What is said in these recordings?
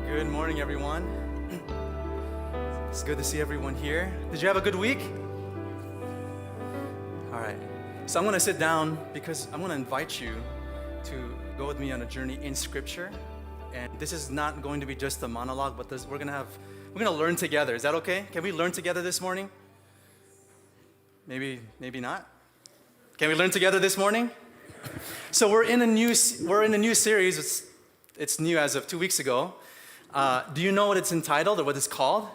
Good morning, everyone. It's good to see everyone here. Did you have a good week? All right. So I'm going to sit down because I'm going to invite you to go with me on a journey in Scripture. And this is not going to be just a monologue, but we're going to learn together. Is that okay? Can we learn together this morning? Maybe not. Can we learn together this morning? So we're in a new series. It's new as of 2 weeks ago. Do you know what it's entitled or what it's called?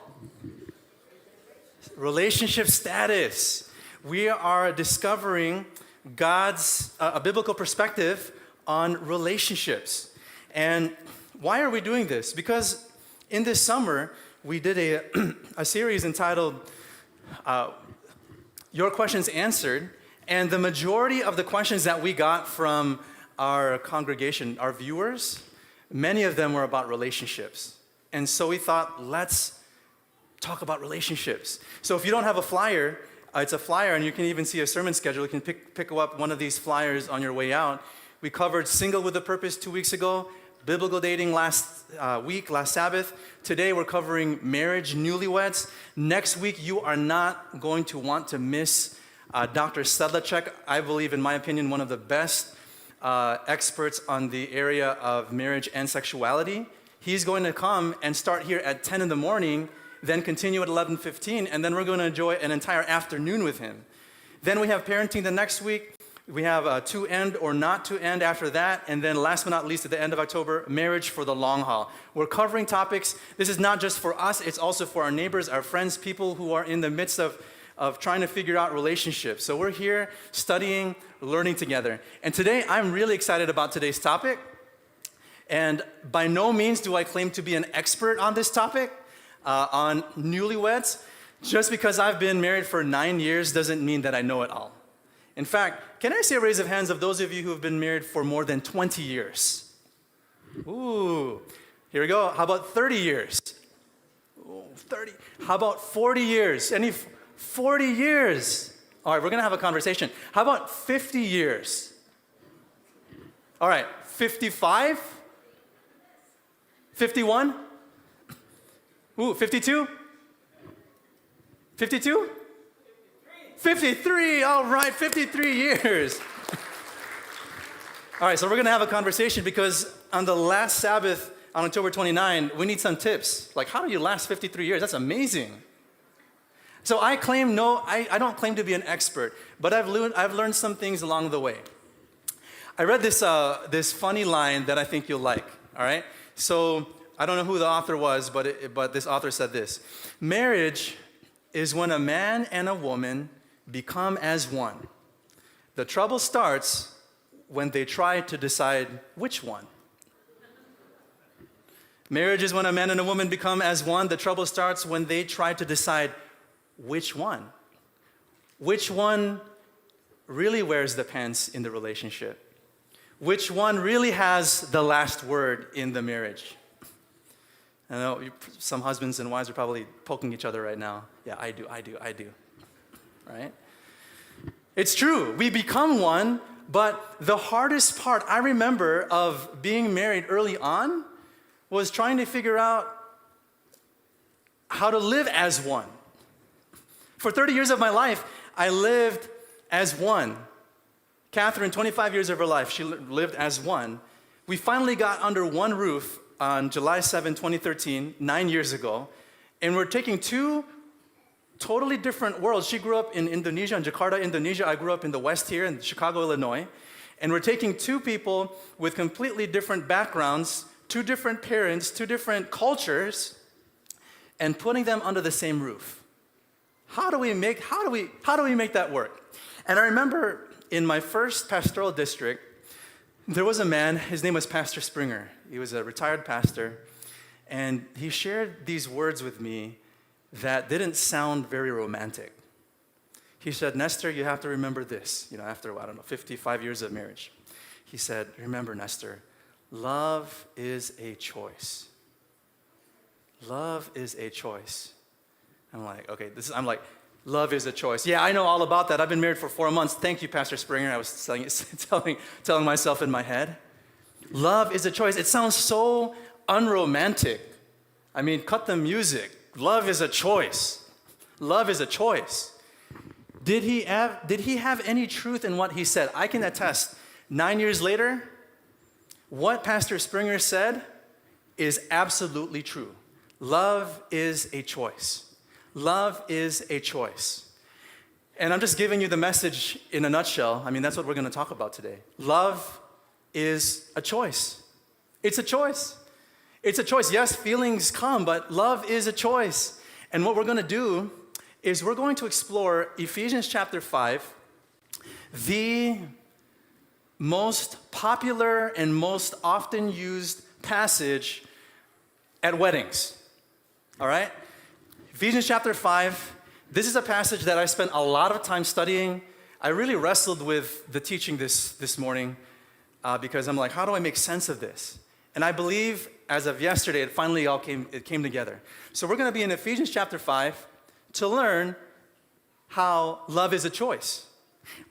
Relationship status. We are discovering God's a biblical perspective on relationships. And why are we doing this? Because in this summer, we did a series entitled Your Questions Answered. And the majority of the questions that we got from our congregation, our viewers, many of them were about relationships. And so we thought, let's talk about relationships. So if you don't have a flyer, it's a flyer, and you can even see a sermon schedule. You can pick up one of these flyers on your way out. We covered Single with a Purpose 2 weeks ago, biblical dating last Sabbath. Today we're covering marriage, newlyweds. Next week you are not going to want to miss Dr. Sedlacek. I believe, in my opinion, one of the best experts on the area of marriage and sexuality. He's going to come and start here at 10 in the morning, then continue at 11:15, and then we're going to enjoy an entire afternoon with him. Then we have parenting the next week. We have to end or not to end after that. And then last but not least, at the end of October, marriage for the long haul. We're covering topics. This is not just for us. It's also for our neighbors, our friends, people who are in the midst of trying to figure out relationships. So we're here studying, learning together. And today, I'm really excited about today's topic. And by no means do I claim to be an expert on this topic, on newlyweds. Just because I've been married for 9 years doesn't mean that I know it all. In fact, can I see a raise of hands of those of you who have been married for more than 20 years? Ooh, here we go. How about 30 years? Ooh, 30. How about 40 years? Any 40 years? All right, we're going to have a conversation. How about 50 years? All right, 55? 51? Ooh, 52? 52? 53, all right, 53 years. All right, so we're going to have a conversation because on the last Sabbath on October 29, we need some tips. Like, how do you last 53 years? That's amazing. So I don't claim to be an expert, but I've learned some things along the way. I read this funny line that I think you'll like, all right? So I don't know who the author was, but this author said this. Marriage is when a man and a woman become as one. The trouble starts when they try to decide which one. Marriage is when a man and a woman become as one. The trouble starts when they try to decide which one. Which one really wears the pants in the relationship? Which one really has the last word in the marriage? I know some husbands and wives are probably poking each other right now. Yeah, I do. Right? It's true. We become one, but the hardest part I remember of being married early on was trying to figure out how to live as one. For 30 years of my life, I lived as one. Catherine, 25 years of her life, she lived as one. We finally got under one roof on July 7, 2013, 9 years ago, and we're taking two totally different worlds. She grew up in Indonesia, in Jakarta, Indonesia. I grew up in the West here in Chicago, Illinois. And we're taking two people with completely different backgrounds, two different parents, two different cultures, and putting them under the same roof. How do we make that work? And I remember in my first pastoral district, there was a man, his name was Pastor Springer. He was a retired pastor, and he shared these words with me that didn't sound very romantic. He said, Nestor, you have to remember this, after, 55 years of marriage. He said, remember, Nestor, love is a choice. Love is a choice. I'm like, okay, love is a choice. Yeah, I know all about that. I've been married for 4 months. Thank you, Pastor Springer. I was telling myself in my head. Love is a choice. It sounds so unromantic. I mean, cut the music. Love is a choice. Love is a choice. Did he have any truth in what he said? I can attest, 9 years later, what Pastor Springer said is absolutely true. Love is a choice. Love is a choice. And I'm just giving you the message in a nutshell. I mean, that's what we're going to talk about today. Love is a choice. It's a choice. It's a choice. Yes, feelings come, but love is a choice. And what we're going to do is we're going to explore Ephesians chapter 5, the most popular and most often used passage at weddings. All right? Ephesians chapter 5, this is a passage that I spent a lot of time studying. I really wrestled with the teaching this morning because I'm like, how do I make sense of this? And I believe as of yesterday, it finally all came together. So we're going to be in Ephesians chapter 5 to learn how love is a choice.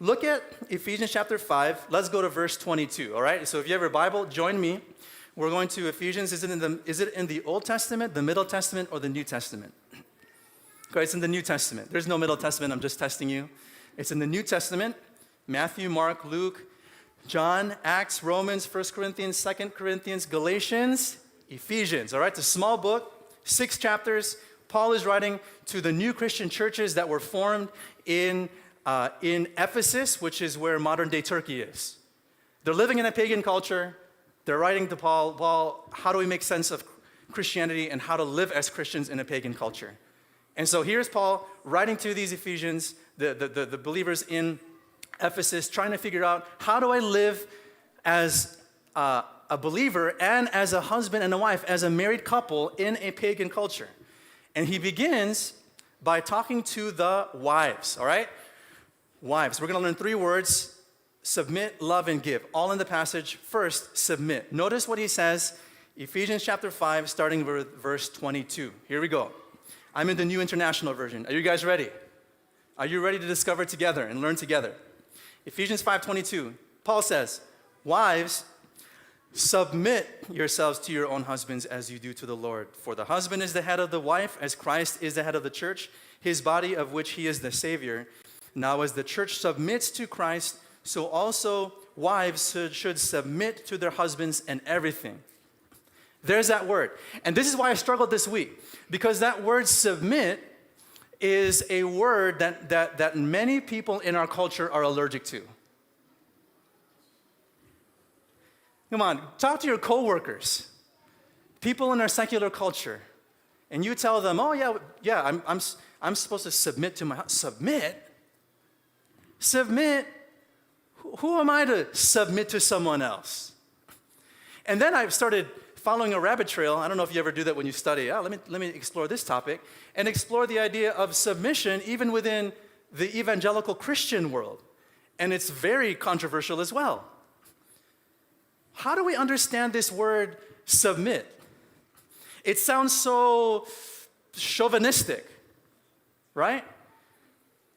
Look at Ephesians chapter 5. Let's go to verse 22, all right? So if you have your Bible, join me. We're going to Ephesians. Is it in the Old Testament, the Middle Testament, or the New Testament? Okay, it's in the New Testament. There's no Middle Testament. I'm just testing you. It's in the New Testament. Matthew, Mark, Luke, John, Acts, Romans, 1 Corinthians, 2 Corinthians, Galatians, Ephesians. All right, it's a small book, 6 chapters. Paul is writing to the new Christian churches that were formed in Ephesus, which is where modern-day Turkey is. They're living in a pagan culture. They're writing to Paul, how do we make sense of Christianity and how to live as Christians in a pagan culture? And so here's Paul writing to these Ephesians, the believers in Ephesus, trying to figure out, how do I live as a believer and as a husband and a wife, as a married couple in a pagan culture? And he begins by talking to the wives, all right? Wives. We're going to learn 3 words: submit, love, and give. All in the passage. First, submit. Notice what he says, Ephesians chapter 5, starting with verse 22. Here we go. I'm in the New International Version. Are you guys ready? Are you ready to discover together and learn together? Ephesians 5:22. Paul says, wives, submit yourselves to your own husbands as you do to the Lord. For the husband is the head of the wife, as Christ is the head of the church, his body, of which he is the Savior. Now as the church submits to Christ, so also wives should submit to their husbands in everything. There's that word. And this is why I struggled this week, because that word submit is a word that many people in our culture are allergic to. Come on, talk to your coworkers, people in our secular culture, and you tell them, "Oh yeah, I'm supposed to submit to my submit. Who am I to submit to someone else?" And then I started following a rabbit trail. I don't know if you ever do that when you study. Let me explore this topic and explore the idea of submission even within the evangelical Christian world, and it's very controversial as well. How do we understand this word submit? It sounds so chauvinistic, right?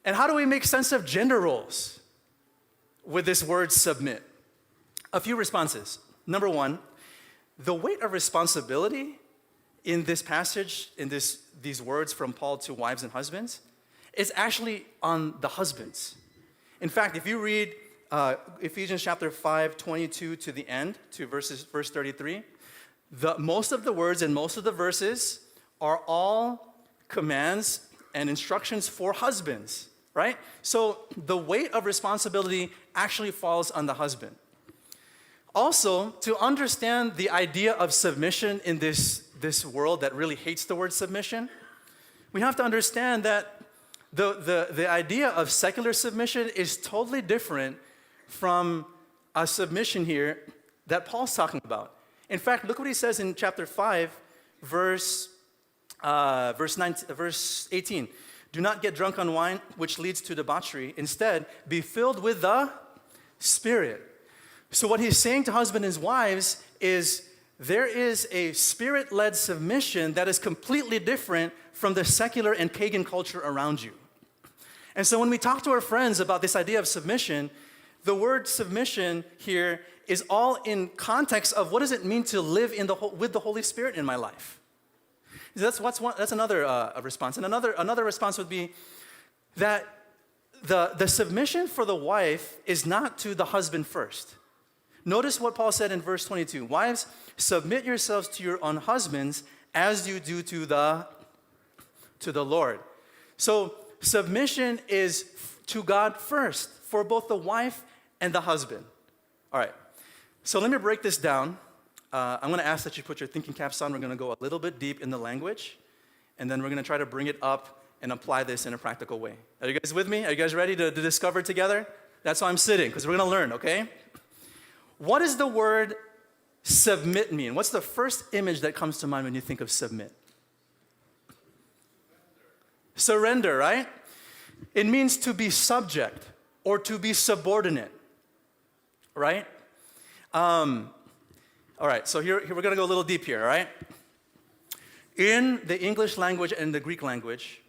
And how do we make sense of gender roles with this word submit? A few responses. Number one, the weight of responsibility in this passage, in these words from Paul to wives and husbands, is actually on the husbands. In fact, if you read Ephesians chapter 5, 22 to the end, to verse 33, most of the words and most of the verses are all commands and instructions for husbands, right? So the weight of responsibility actually falls on the husband. Also, to understand the idea of submission in this world that really hates the word submission, we have to understand that the idea of secular submission is totally different from a submission here that Paul's talking about. In fact, look what he says in chapter 5, verse 18. Do not get drunk on wine, which leads to debauchery. Instead, be filled with the Spirit. So what he's saying to husbands and wives is there is a Spirit-led submission that is completely different from the secular and pagan culture around you. And so when we talk to our friends about this idea of submission, the word submission here is all in context of what does it mean to live with the Holy Spirit in my life. That's another response. And another response would be that the submission for the wife is not to the husband first. Notice what Paul said in verse 22. Wives, submit yourselves to your own husbands as you do to the Lord. So submission is to God first for both the wife and the husband. All right. So let me break this down. I'm going to ask that you put your thinking caps on. We're going to go a little bit deep in the language, and then we're going to try to bring it up and apply this in a practical way. Are you guys with me? Are you guys ready to discover together? That's why I'm sitting, because we're going to learn, okay? What does the word submit mean? What's the first image that comes to mind when you think of submit? Surrender, right? It means to be subject or to be subordinate, right? All right, so here we're going to go a little deep here, all right? In the English language and the Greek language,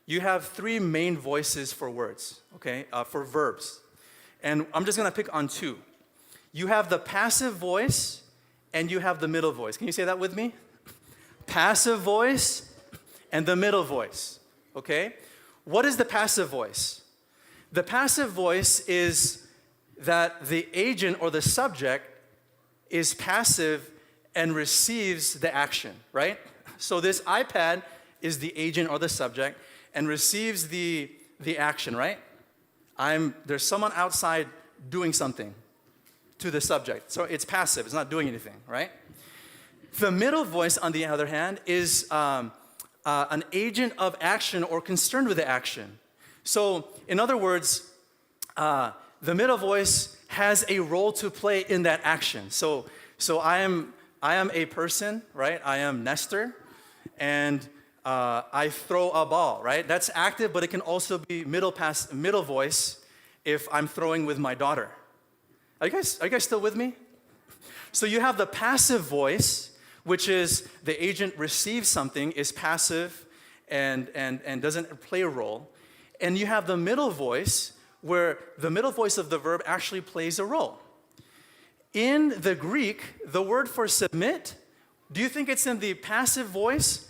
you have three main voices for words, okay, for verbs. And I'm just going to pick on two. You have the passive voice and you have the middle voice. Can you say that with me? Passive voice and the middle voice, okay? What is the passive voice? The passive voice is that the agent or the subject is passive and receives the action, right? So this iPad is the agent or the subject and receives the action, right? There's someone outside doing something to the subject. So it's passive, it's not doing anything, right? The middle voice, on the other hand, is an agent of action or concerned with the action. So in other words, the middle voice has a role to play in that action. So I am a person, right? I am Nestor, and I throw a ball, right? That's active, but it can also be middle voice if I'm throwing with my daughter. Are you guys still with me? So you have the passive voice, which is the agent receives something, is passive, and doesn't play a role. And you have the middle voice, where the middle voice of the verb actually plays a role. In the Greek, the word for submit, do you think it's in the passive voice,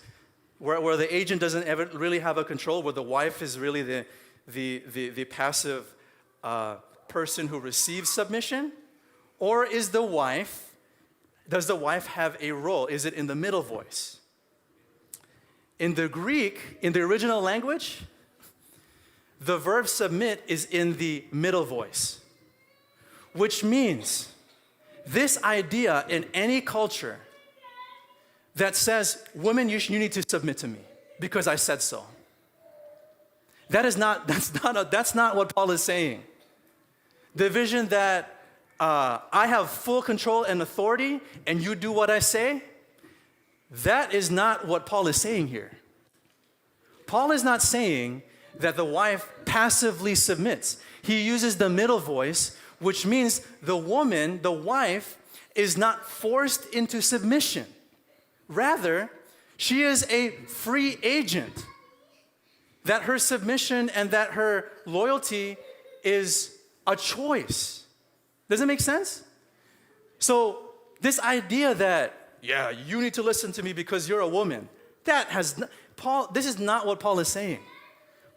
where the agent doesn't ever really have a control, where the wife is really the passive person who receives submission? Or does the wife have a role? Is it in the middle voice? In the Greek, in the original language, the verb submit is in the middle voice, which means this idea in any culture that says, women, you need to submit to me because I said so. That's not what Paul is saying. The vision that I have full control and authority and you do what I say, that is not what Paul is saying here. Paul is not saying that the wife passively submits. He uses the middle voice, which means the woman, the wife, is not forced into submission. Rather, she is a free agent. That her submission and that her loyalty is a choice. Does it make sense? So this idea that, yeah, you need to listen to me because you're a woman, this is not what Paul is saying.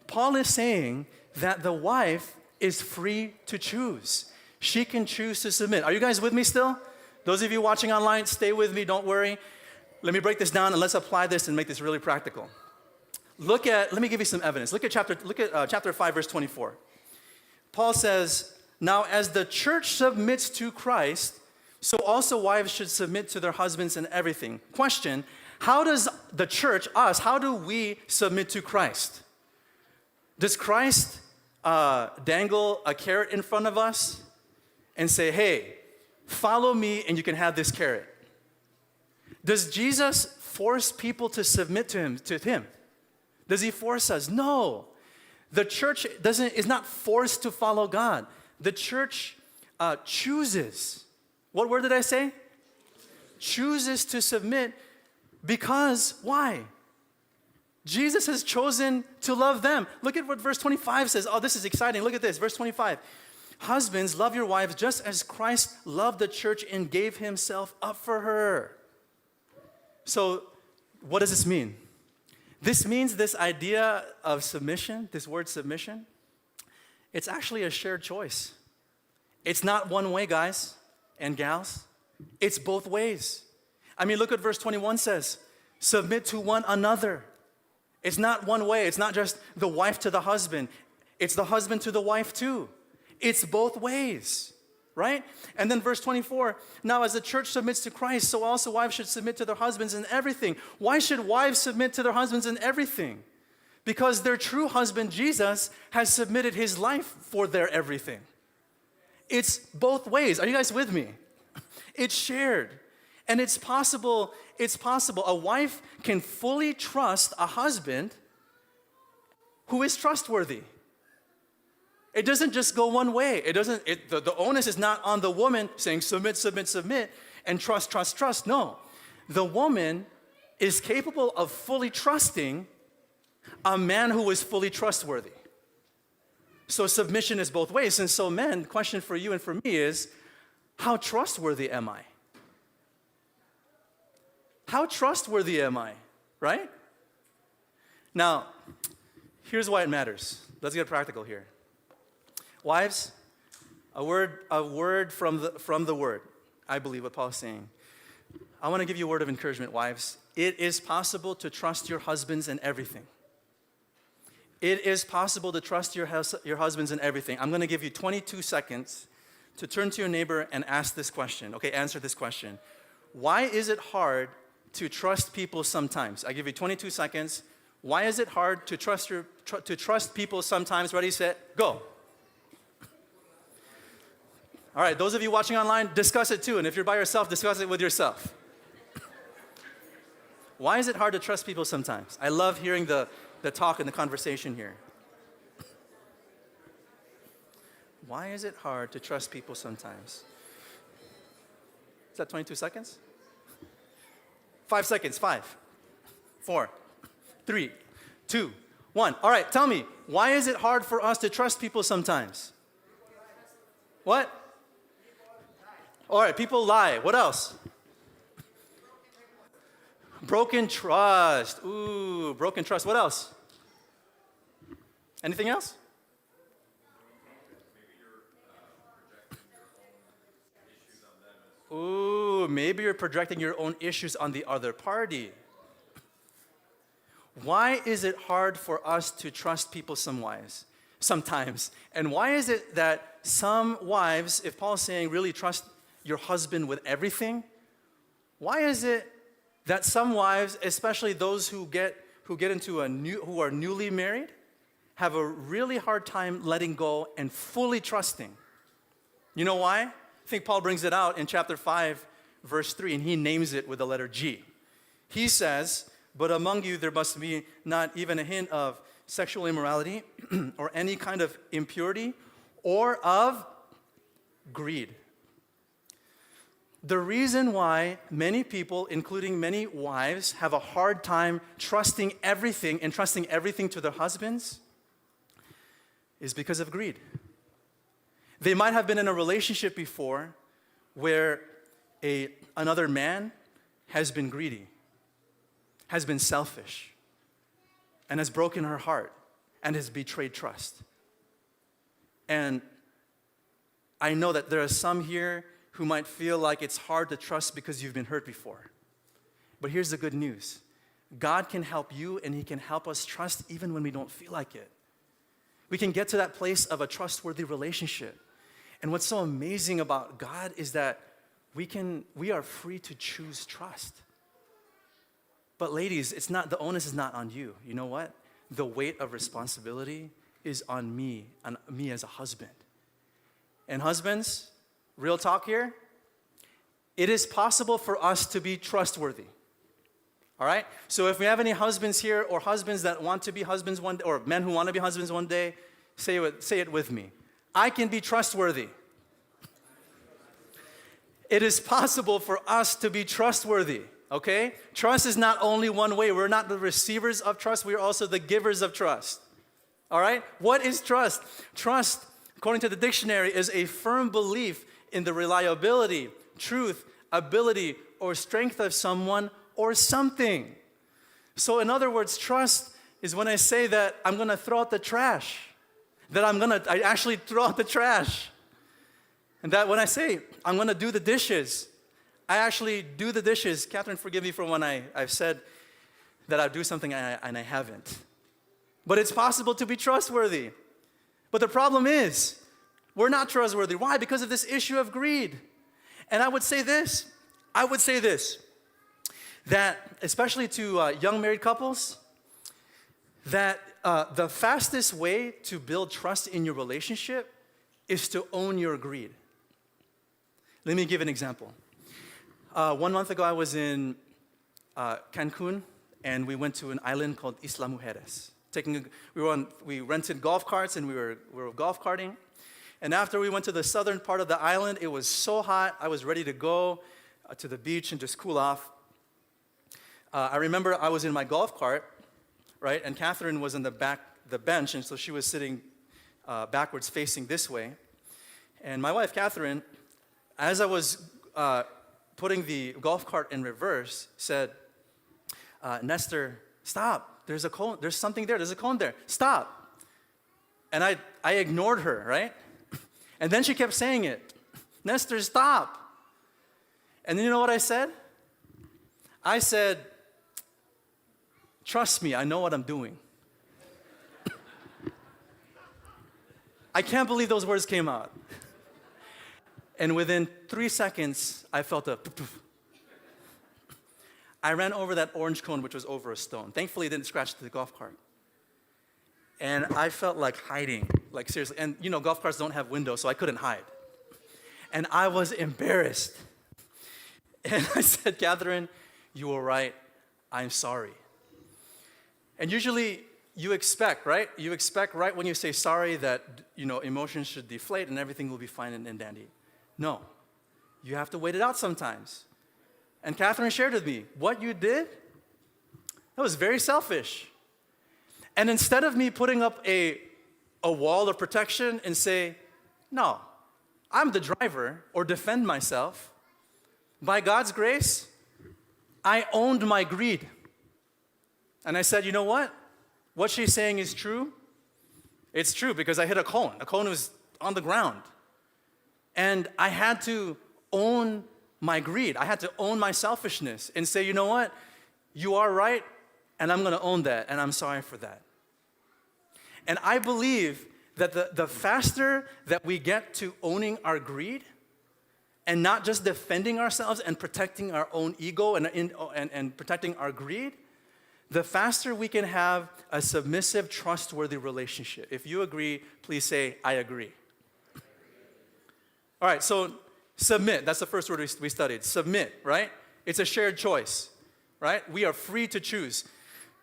Paul is saying that the wife is free to choose. She can choose to submit. Are you guys with me still? Those of you watching online, stay with me, don't worry. Let me break this down and let's apply this and make this really practical. Let me give you some evidence. Look at chapter 5, verse 24. Paul says, now as the church submits to Christ, so also wives should submit to their husbands in everything. Question, how does the church, us, how do we submit to Christ? Does Christ dangle a carrot in front of us and say, hey, follow me and you can have this carrot? Does Jesus force people to submit to him? Does he force us? No. The church is not forced to follow God. The church chooses. What word did I say? Chooses to submit because why? Jesus has chosen to love them. Look at what verse 25 says. Oh, this is exciting. Look at this. Verse 25. Husbands, love your wives just as Christ loved the church and gave himself up for her. So What does this mean? This means this idea of submission, this word submission, it's actually a shared choice. It's not one way, guys and gals. It's both ways. I mean, look what verse 21 says. Submit to one another. It's not one way. It's not just the wife to the husband. It's the husband to the wife too. It's both ways, right? And then verse 24, now as the church submits to Christ, so also wives should submit to their husbands in everything. Why should wives submit to their husbands in everything? Because their true husband, Jesus, has submitted his life for their everything. It's both ways. Are you guys with me? It's shared. And it's possible. A wife can fully trust a husband who is trustworthy. It doesn't just go one way. The onus is not on the woman saying submit, submit, submit, and trust, trust, trust. No. The woman is capable of fully trusting a man who is fully trustworthy. So submission is both ways. And so men, question for you and for me is, how trustworthy am I? How trustworthy am I, right? Now, here's why it matters. Let's get practical here. Wives, a word from the word. I believe what Paul is saying. I want to give you a word of encouragement, wives. It is possible to trust your husbands in everything. It is possible to trust your husbands in everything. I'm going to give you 22 seconds to turn to your neighbor and ask this question. Okay, answer this question. Why is it hard to trust people sometimes? I give you 22 seconds. Why is it hard to trust people sometimes? Ready, set, go. All right, those of you watching online, discuss it too. And if you're by yourself, discuss it with yourself. Why is it hard to trust people sometimes? I love hearing the talk and the conversation here. Why is it hard to trust people sometimes? Is that 22 seconds? 5 seconds. 5, 4, 3, 2, 1. All right, tell me, why is it hard for us to trust people sometimes? What? All right, people lie. What else? Broken trust. Ooh, broken trust. What else? Anything else? Ooh, maybe you're projecting your own issues on the other party. Why is it hard for us to trust people sometimes? And why is it that some wives, if Paul's saying really trust your husband with everything, why is it that some wives, especially those who are newly married, have a really hard time letting go and fully trusting? You know why? I think Paul brings it out in chapter 5, verse 3, and he names it with the letter G. He says, but among you there must be not even a hint of sexual immorality or any kind of impurity or of greed. The reason why many people, including many wives, have a hard time trusting everything and trusting everything to their husbands is because of greed. They might have been in a relationship before where another man has been greedy, has been selfish, and has broken her heart and has betrayed trust. And I know that there are some here who might feel like it's hard to trust because you've been hurt before. But here's the good news. God can help you and He can help us trust even when we don't feel like it. We can get to that place of a trustworthy relationship. And what's so amazing about God is that we are free to choose trust. But ladies, the onus is not on you. You know what? The weight of responsibility is on me as a husband. And husbands, real talk here, it is possible for us to be trustworthy. All right? So if we have any husbands here or husbands that want to be husbands one day, or men who want to be husbands one day, say it with me. I can be trustworthy. It is possible for us to be trustworthy, okay? Trust is not only one way. We're not the receivers of trust. We are also the givers of trust. All right? What is trust? Trust, according to the dictionary, is a firm belief in the reliability, truth, ability, or strength of someone or something. So in other words, trust is when I say that I'm going to throw out the trash, that I actually throw out the trash. And that when I say I'm going to do the dishes, I actually do the dishes. Catherine, forgive me for when I've said that I'll do something and I haven't. But it's possible to be trustworthy. But the problem is, we're not trustworthy. Why? Because of this issue of greed. And I would say this, that especially to young married couples, that the fastest way to build trust in your relationship is to own your greed. Let me give an example. 1 month ago, I was in Cancun, and we went to an island called Isla Mujeres. We rented golf carts, and we were golf karting. And after we went to the southern part of the island, it was so hot, I was ready to go to the beach and just cool off. I remember I was in my golf cart, right, and Catherine was in the bench, and so she was sitting backwards facing this way. And my wife, Catherine, as I was putting the golf cart in reverse, said, Nestor, stop. There's a cone. There's something there. There's a cone there. Stop. And I ignored her, right? And then she kept saying it. Nestor, stop. And then you know what I said? I said, trust me, I know what I'm doing. I can't believe those words came out. And within 3 seconds, I felt a poof. I ran over that orange cone, which was over a stone. Thankfully, it didn't scratch the golf cart. And I felt like hiding, like seriously. And you know, golf carts don't have windows, so I couldn't hide. And I was embarrassed. And I said, Catherine, you were right. I'm sorry. And usually, you expect, right? You expect right when you say sorry that, you know, emotions should deflate and everything will be fine and dandy. No. You have to wait it out sometimes. And Catherine shared with me, what you did, that was very selfish. And instead of me putting up a wall of protection and say, no, I'm the driver, or defend myself, by God's grace, I owned my greed. And I said, you know what? What she's saying is true. It's true because I hit a cone. A cone was on the ground. And I had to own my greed. I had to own my selfishness and say, you know what? You are right, and I'm going to own that, and I'm sorry for that. And I believe that the faster that we get to owning our greed and not just defending ourselves and protecting our own ego and protecting our greed, the faster we can have a submissive, trustworthy relationship. If you agree, please say, I agree. All right, so submit. That's the first word we studied. Submit, right? It's a shared choice, right? We are free to choose.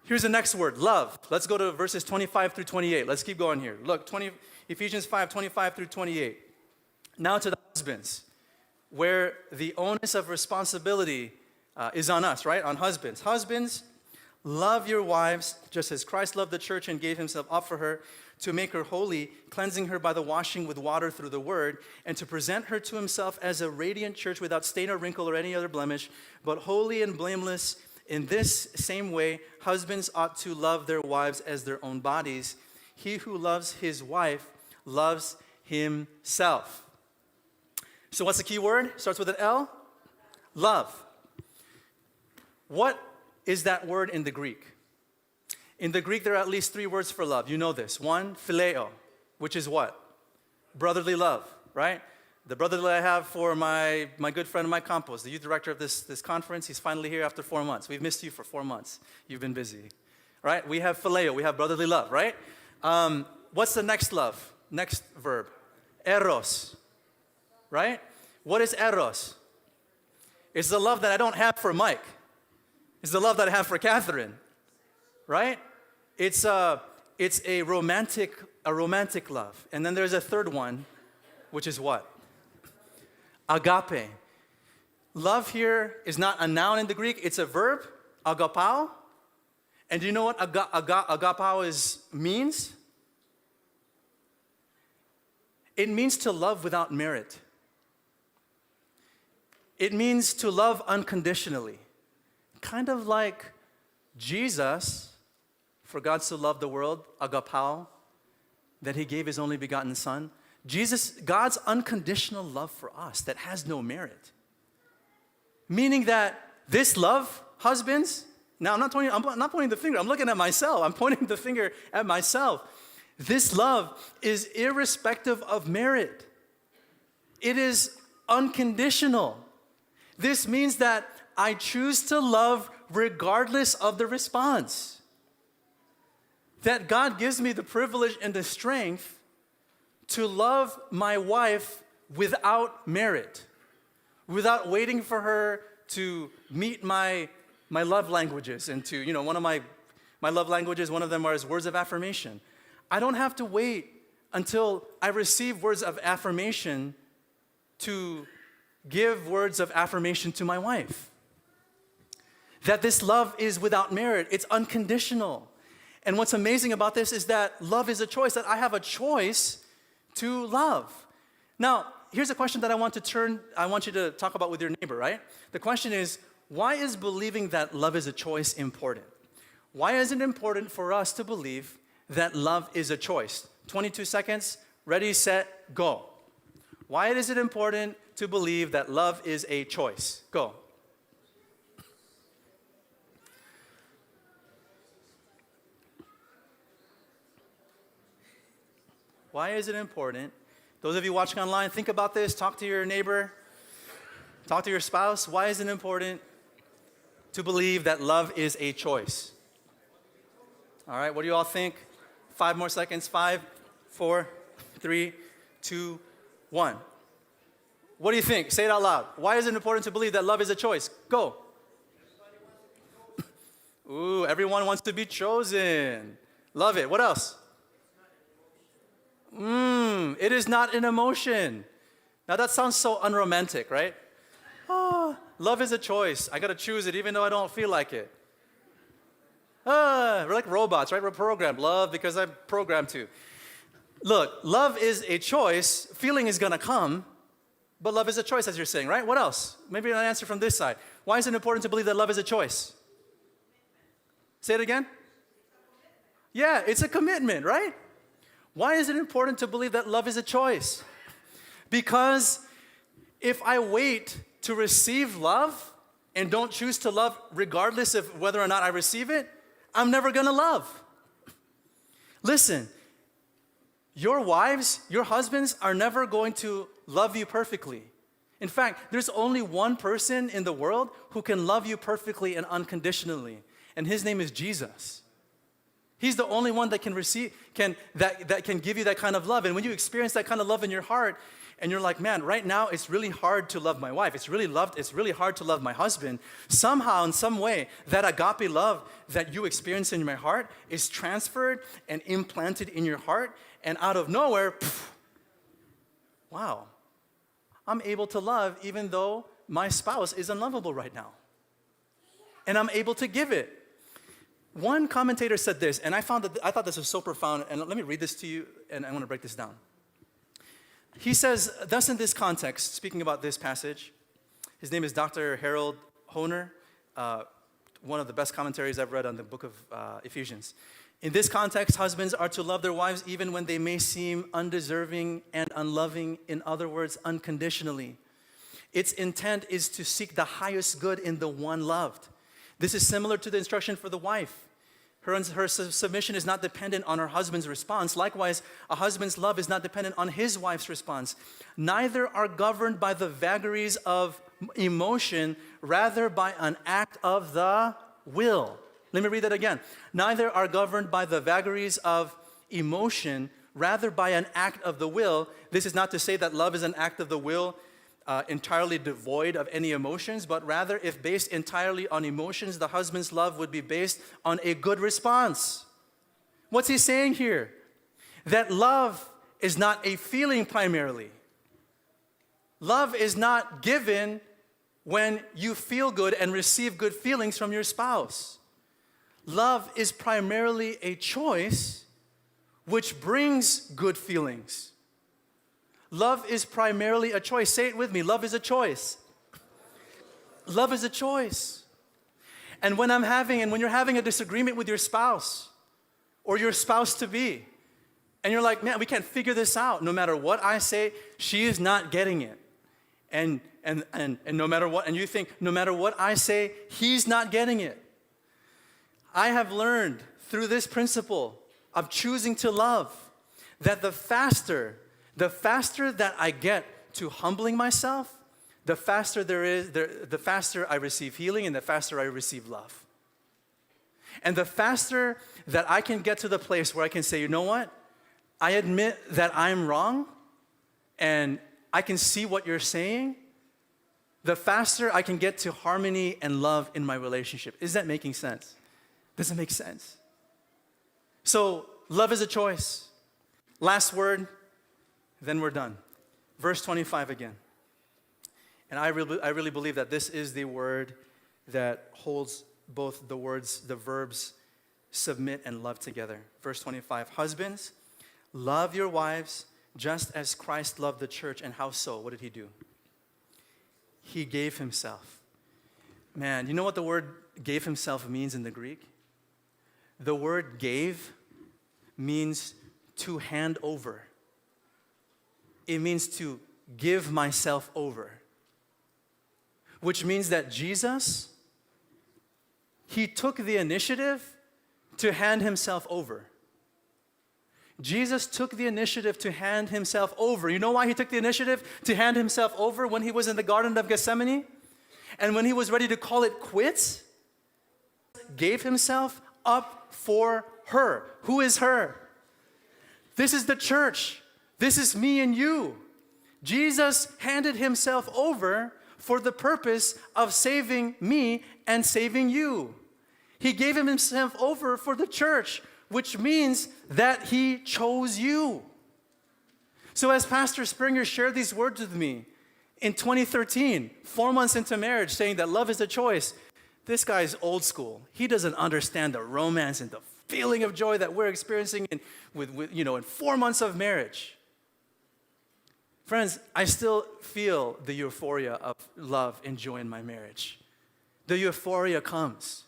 Here's the next word, love. Let's go to verses 25 through 28. Let's keep going here. Look, Ephesians 5, 25 through 28. Now to the husbands, where the onus of responsibility is on us, right? On husbands. Husbands, love your wives just as Christ loved the church and gave himself up for her to make her holy, cleansing her by the washing with water through the word, and to present her to himself as a radiant church without stain or wrinkle or any other blemish, but holy and blameless. In this same way, husbands ought to love their wives as their own bodies. He who loves his wife loves himself. So what's the key word? Starts with an L. Love. What is that word in the Greek? In the Greek, there are at least 3 words for love. You know this. 1, phileo, which is what? Brotherly love, right? The brotherly I have for my good friend Mike Campos, the youth director of this conference. He's finally here after 4 months. We've missed you for 4 months. You've been busy, right? We have phileo. We have brotherly love, right? What's the next love? Next verb. Eros, right? What is eros? It's the love that I don't have for Mike. It's the love that I have for Catherine, right? It's a romantic love. And then there's a third one, which is what? Agape. Love here is not a noun in the Greek, it's a verb, agapao. And do you know what agapao means? It means to love without merit. It means to love unconditionally. Kind of like Jesus, for God so loved the world, agapao, that he gave his only begotten Son. Jesus, God's unconditional love for us that has no merit. Meaning that this love, husbands, now I'm not pointing the finger, I'm looking at myself. I'm pointing the finger at myself. This love is irrespective of merit. It is unconditional. This means that I choose to love regardless of the response. That God gives me the privilege and the strength to love my wife without merit, without waiting for her to meet my love languages and to, one of my love languages, one of them is words of affirmation. I don't have to wait until I receive words of affirmation to give words of affirmation to my wife. That this love is without merit, it's unconditional. And what's amazing about this is that love is a choice, that I have a choice to love. Now, here's a question that I want you to talk about with your neighbor, right? The question is, why is believing that love is a choice important? Why is it important for us to believe that love is a choice? 22 seconds, ready, set, go. Why is it important to believe that love is a choice? Go. Why is it important? Those of you watching online, think about this. Talk to your neighbor. Talk to your spouse. Why is it important to believe that love is a choice? All right, what do you all think? 5 more seconds. 5, 4, 3, 2, 1. What do you think? Say it out loud. Why is it important to believe that love is a choice? Go. Ooh, everyone wants to be chosen. Love it. What else? It is not an emotion. Now that sounds so unromantic, right? Oh, love is a choice. I gotta choose it even though I don't feel like it. We're like robots, right? We're programmed. Love because I'm programmed to. Look, love is a choice. Feeling is gonna come, but love is a choice, as you're saying, right? What else? Maybe an answer from this side. Why is it important to believe that love is a choice? Say it again. Yeah, it's a commitment, right? Why is it important to believe that love is a choice? Because if I wait to receive love and don't choose to love regardless of whether or not I receive it, I'm never gonna love. Listen, your wives, your husbands are never going to love you perfectly. In fact, there's only one person in the world who can love you perfectly and unconditionally, and his name is Jesus. He's the only one that can that can give you that kind of love. And when you experience that kind of love in your heart, and you're like, man, right now it's really hard to love my wife. It's really hard to love my husband. Somehow, in some way, that agape love that you experience in your heart is transferred and implanted in your heart. And out of nowhere, wow, I'm able to love even though my spouse is unlovable right now. And I'm able to give it. One commentator said this, and I thought this was so profound, and let me read this to you, and I want to break this down. He says, thus in this context, speaking about this passage, his name is Dr. Harold Hoehner, one of the best commentaries I've read on the book of Ephesians. In this context, husbands are to love their wives even when they may seem undeserving and unloving, in other words, unconditionally. Its intent is to seek the highest good in the one loved. This is similar to the instruction for the wife. Her submission is not dependent on her husband's response. Likewise, a husband's love is not dependent on his wife's response. Neither are governed by the vagaries of emotion, rather by an act of the will. Let me read that again. Neither are governed by the vagaries of emotion, rather by an act of the will. This is not to say that love is an act of the will entirely devoid of any emotions, but rather if based entirely on emotions, the husband's love would be based on a good response. What's he saying here? That love is not a feeling primarily. Love is not given when you feel good and receive good feelings from your spouse. Love is primarily a choice which brings good feelings. Love is primarily a choice. Say it with me. Love is a choice. Love is a choice. And when you're having a disagreement with your spouse or your spouse to be, and you're like, man, we can't figure this out. No matter what I say, she is not getting it. And no matter what, and you think, no matter what I say, he's not getting it. I have learned through this principle of choosing to love that the faster that I get to humbling myself, the faster the faster I receive healing and the faster I receive love. And the faster that I can get to the place where I can say, you know what? I admit that I'm wrong and I can see what you're saying, the faster I can get to harmony and love in my relationship. Is that making sense? Does it make sense? So, love is a choice. Last word, then we're done. Verse 25 again. And I really believe that this is the word that holds both the verbs submit and love together. Verse 25, husbands, love your wives just as Christ loved the church. And how so? What did he do? He gave himself. Man, you know what the word gave himself means in the Greek? The word gave means to hand over. It means to give myself over. Which means that Jesus, he took the initiative to hand himself over. Jesus took the initiative to hand himself over. You know why he took the initiative to hand himself over when he was in the Garden of Gethsemane? And when he was ready to call it quits, gave himself up for her. Who is her? This is the church. This is me and you. Jesus handed himself over for the purpose of saving me and saving you. He gave himself over for the church, which means that he chose you. So as Pastor Springer shared these words with me in 2013, 4 months into marriage, saying that love is a choice, this guy's old school. He doesn't understand the romance and the feeling of joy that we're experiencing in 4 months of marriage. Friends, I still feel the euphoria of love and joy in my marriage. The euphoria comes.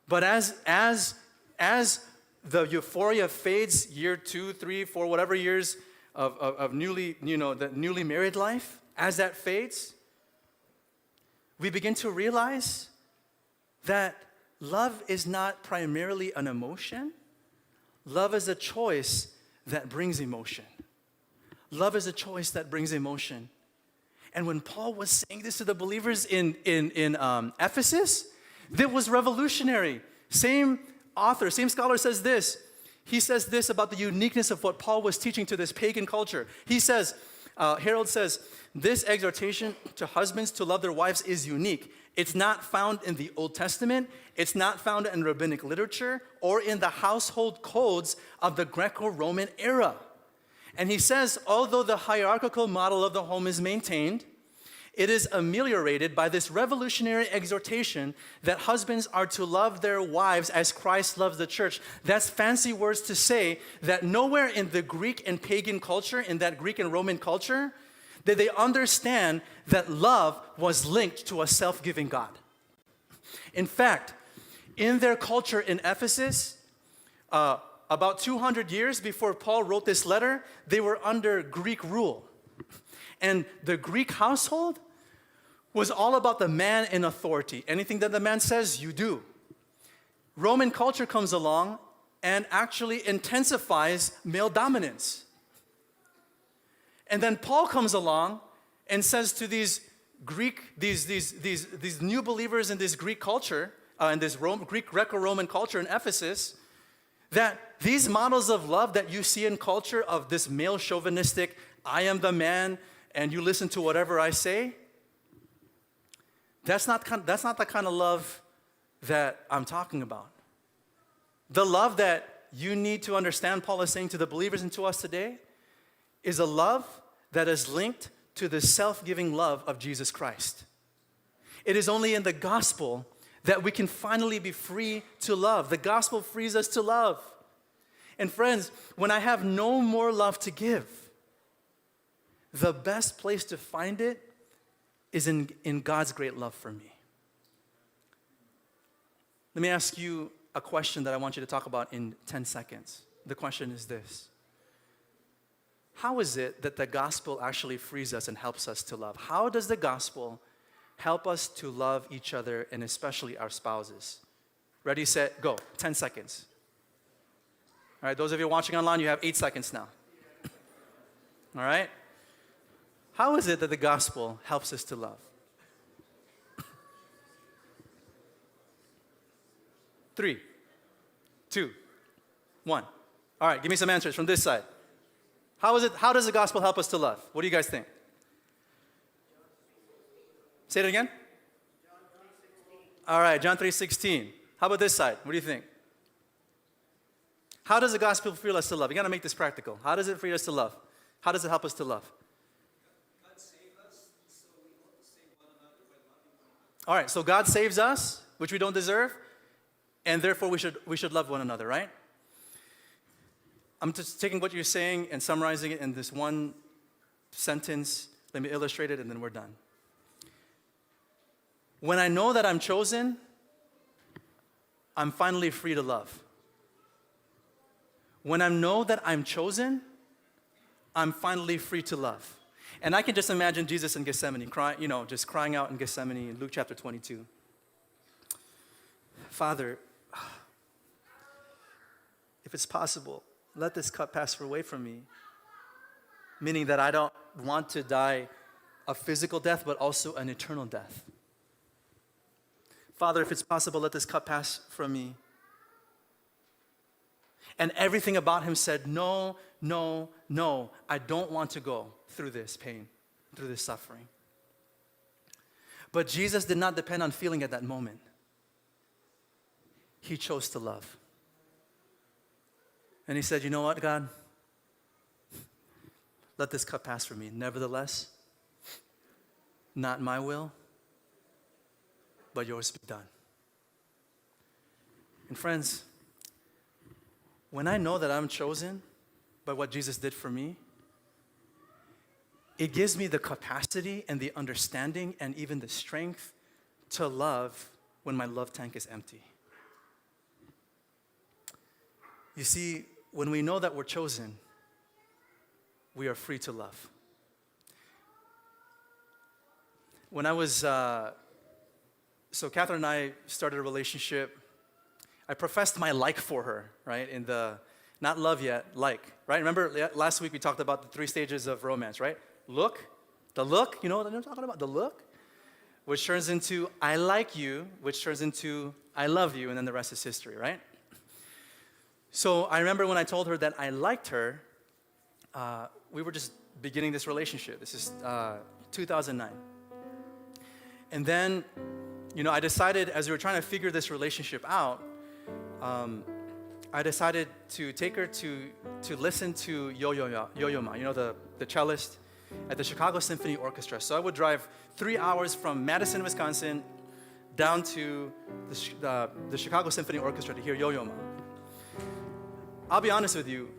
But as the euphoria fades, year 2, 3, 4, whatever years of the newly married life, as that fades, we begin to realize that love is not primarily an emotion. Love is a choice that brings emotion. Love is a choice that brings emotion. And when Paul was saying this to the believers in Ephesus, that was revolutionary. Same author, same scholar says this. He says this about the uniqueness of what Paul was teaching to this pagan culture. He says, Harold says, this exhortation to husbands to love their wives is unique. It's not found in the Old Testament. It's not found in rabbinic literature or in the household codes of the Greco-Roman era. And he says, although the hierarchical model of the home is maintained, it is ameliorated by this revolutionary exhortation that husbands are to love their wives as Christ loves the church. That's fancy words to say that nowhere in the Greek and pagan culture, in that Greek and Roman culture, did they understand that love was linked to a self-giving God. In fact, in their culture in Ephesus, about 200 years before Paul wrote this letter, they were under Greek rule. And the Greek household was all about the man in authority. Anything that the man says, you do. Roman culture comes along and actually intensifies male dominance. And then Paul comes along and says to these new believers in this Greek culture, in this Greek Greco-Roman culture in Ephesus, that these models of love that you see in culture of this male chauvinistic, I am the man and you listen to whatever I say, that's not the kind of love that I'm talking about. The love that you need to understand, Paul is saying to the believers and to us today, is a love that is linked to the self-giving love of Jesus Christ. It is only in the gospel that we can finally be free to love. The gospel frees us to love. And friends, when I have no more love to give, the best place to find it is in God's great love for me. Let me ask you a question that I want you to talk about in 10 seconds. The question is this: how is it that the gospel actually frees us and helps us to love? How does the gospel help us to love each other and especially our spouses? Ready, set, go. 10 seconds. All right, those of you watching online, you have 8 seconds now. All right? How is it that the gospel helps us to love? 3, 2, 1. All right, give me some answers from this side. How does the gospel help us to love? What do you guys think? Say it again. All right, John 3:16. How about this side? What do you think? How does the gospel free us to love? You got to make this practical. How does it free us to love? How does it help us to love? God saved us, so we ought to save one another by loving one another. All right, so God saves us, which we don't deserve, and therefore we should love one another, right? I'm just taking what you're saying and summarizing it in this one sentence. Let me illustrate it, and then we're done. When I know that I'm chosen, I'm finally free to love. When I know that I'm chosen, I'm finally free to love. And I can just imagine Jesus in Gethsemane, just crying out in Gethsemane in Luke chapter 22. Father, if it's possible, let this cup pass away from me. Meaning that I don't want to die a physical death, but also an eternal death. Father, if it's possible, let this cup pass from me. And everything about him said, no, no, no, I don't want to go through this pain, through this suffering. But Jesus did not depend on feeling at that moment. He chose to love. And he said, you know what, God? Let this cup pass from me. Nevertheless, not my will, but yours be done. And friends, when I know that I'm chosen by what Jesus did for me, it gives me the capacity and the understanding and even the strength to love when my love tank is empty. You see, when we know that we're chosen, we are free to love. When I was, so Catherine and I started a relationship. I professed my like for her, right? In the, not love yet, like, right? Remember last week we talked about the 3 stages of romance, right? Look, the look, you know what I'm talking about? The look, which turns into I like you, which turns into I love you, and then the rest is history, right? So I remember when I told her that I liked her, we were just beginning this relationship. This is 2009. And then, I decided as we were trying to figure this relationship out, I decided to take her to listen to Yo-Yo Ma, the cellist at the Chicago Symphony Orchestra. So I would drive 3 hours from Madison, Wisconsin, down to the Chicago Symphony Orchestra to hear Yo-Yo Ma. I'll be honest with you,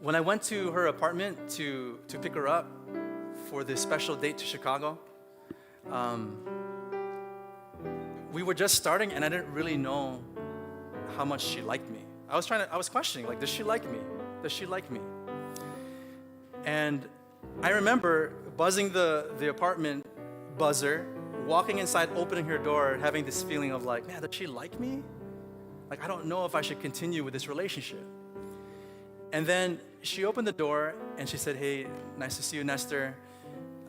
when I went to her apartment to pick her up for this special date to Chicago, we were just starting and I didn't really know how much she liked me. I was questioning, does she like me? Does she like me? And I remember buzzing the apartment buzzer, walking inside, opening her door, having this feeling of man, does she like me? I don't know if I should continue with this relationship. And then she opened the door and she said, hey, nice to see you, Nestor.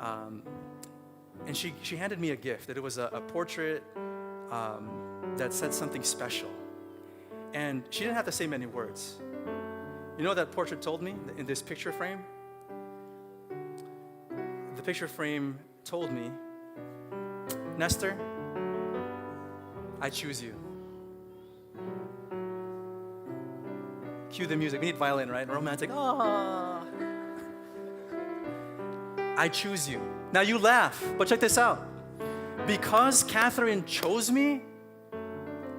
And she handed me a gift. That it was a portrait that said something special. And she didn't have to say many words. You know what that portrait told me in this picture frame? The picture frame told me, Nestor, I choose you. Cue the music. We need violin, right? Romantic. Ah. I choose you. Now you laugh, but check this out. Because Catherine chose me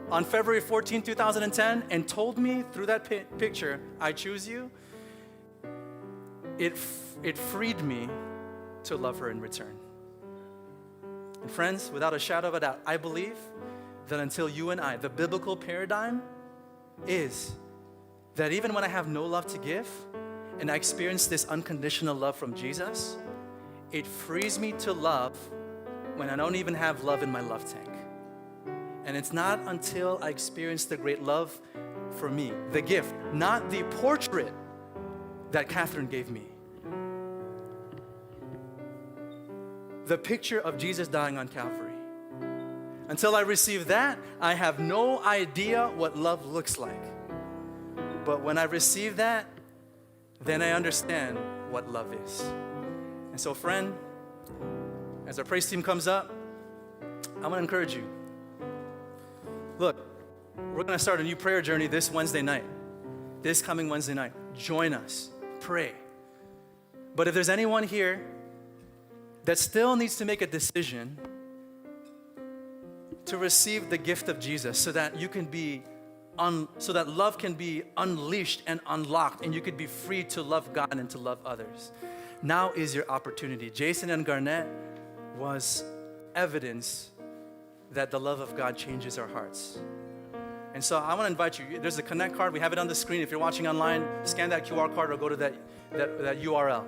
on February 14, 2010, and told me through that picture, I choose you, it freed me to love her in return. And friends, without a shadow of a doubt, I believe that until you and I, the biblical paradigm is that even when I have no love to give and I experience this unconditional love from Jesus, it frees me to love when I don't even have love in my love tank. And it's not until I experience the great love for me, the gift, not the portrait that Catherine gave me. The picture of Jesus dying on Calvary. Until I receive that, I have no idea what love looks like. But when I receive that, then I understand what love is. And so, friend, as our praise team comes up, I'm going to encourage you. Look, we're going to start a new prayer journey this Wednesday night. This coming Wednesday night. Join us. Pray. But if there's anyone here that still needs to make a decision to receive the gift of Jesus so that you can be so that love can be unleashed and unlocked and you could be free to love God and to love others, now is your opportunity. Jason and Garnett was evidence that the love of God changes our hearts. And so I want to invite you. There's a Connect card. We have it on the screen. If you're watching online, scan that QR card or go to that URL.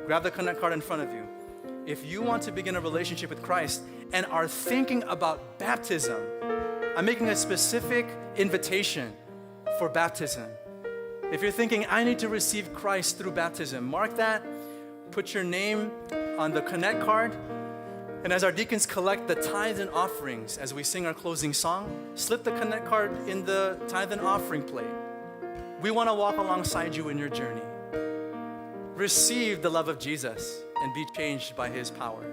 Grab the Connect card in front of you. If you want to begin a relationship with Christ and are thinking about baptism, I'm making a specific invitation for baptism. If you're thinking, I need to receive Christ through baptism, mark that, put your name on the Connect card, and as our deacons collect the tithes and offerings as we sing our closing song, slip the Connect card in the tithe and offering plate. We want to walk alongside you in your journey. Receive the love of Jesus and be changed by His power.